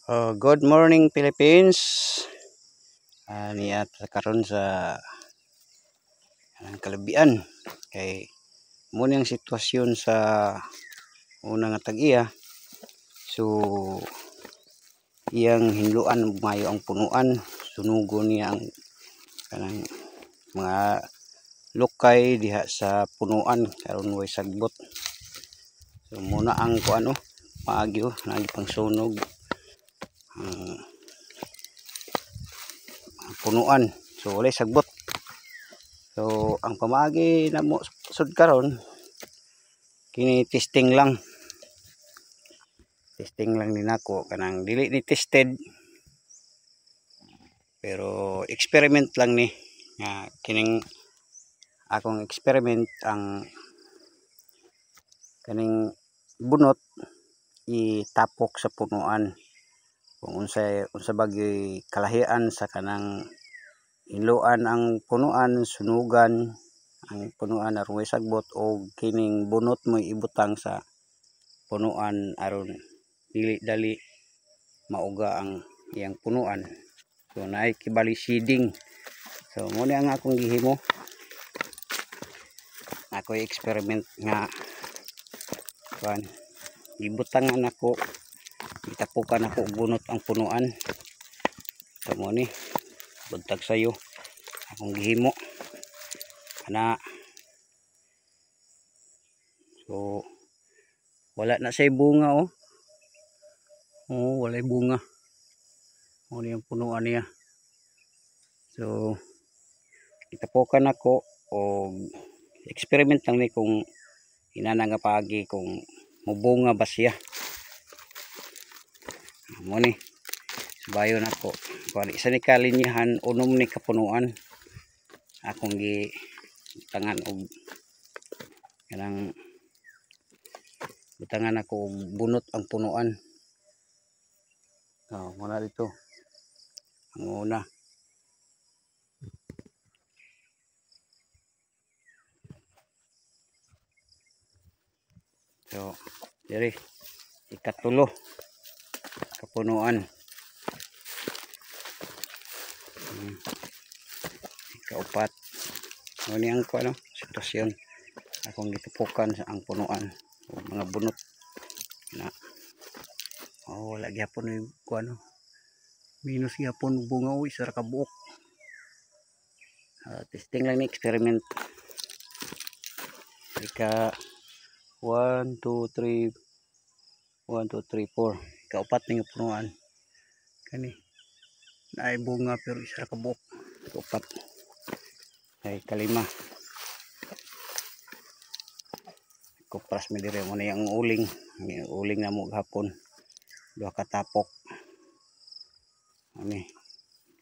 Good morning Philippines. Niya karon sa kalabian kay mo nang sitwasyon sa unang nga tag-iya. So iyang hinluan mayo ang punuan, sunugo niya ang kanang mga lokay diha sa punuan karon way sagbot. So muna ang kuano maagyo nagipang sunog punuan, so walay sagbot. So ang pamaagi na mo sud karon kini testing lang din ako, kanang dili ni tested pero experiment lang ni nga kining akong experiment. Ang kaning bunot itapok sa punuan kung unsa bagay kalahian sa kanang hinluan ang punuan, sunugan ang punuan aron way sagbot, o kining bunot mo ibutang sa punuan aron dili dali mauga ang iyang punuan. So naay kibali seeding. So mo ni ang akong gihimo, ako'y experiment nga kuan ibutangan ako, itapukan ako bunot ang punuan. So mo ni buntag sayo akong gihimo ana. So wala na say bunga walay bunga mo ni ang punuan niya. So itapukan ako o experiment lang ni kung inana nga paagi kung mubunga ba siya. Mo ni subayon ako kuan isa ni kalinyahan unom ni kapunuan akong gi tangan og kanang butangan ako og bunot ang punuan. Muna dito ang una. So diri ikatulo kapunuan, ikaupat. Mo ni ang kuno sitwasyon akong gitupukan sa ang punuan o mga bunot na wala gyapon ni kuno minus gyapon bunga isa ra ka buok. Testing lang ni experiment. Ika 1 2 3 1 2 3 4 kaupat ning punuan kani naay bunga pero isa ra ka buok. Kaupat ay kalima kupras mi dire mo na yung uling na mo gahapon duha ka tapok ani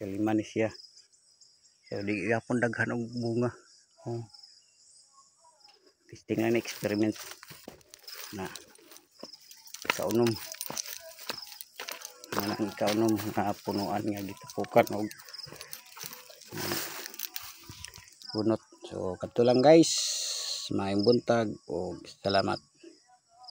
kalima ni siya. So di gahapon daghan og bunga. Testing lang ni experiment na kaunom manang kaunom nga punuan nga gitapukan og bunot. So kadto lang guys, maayong buntag o salamat.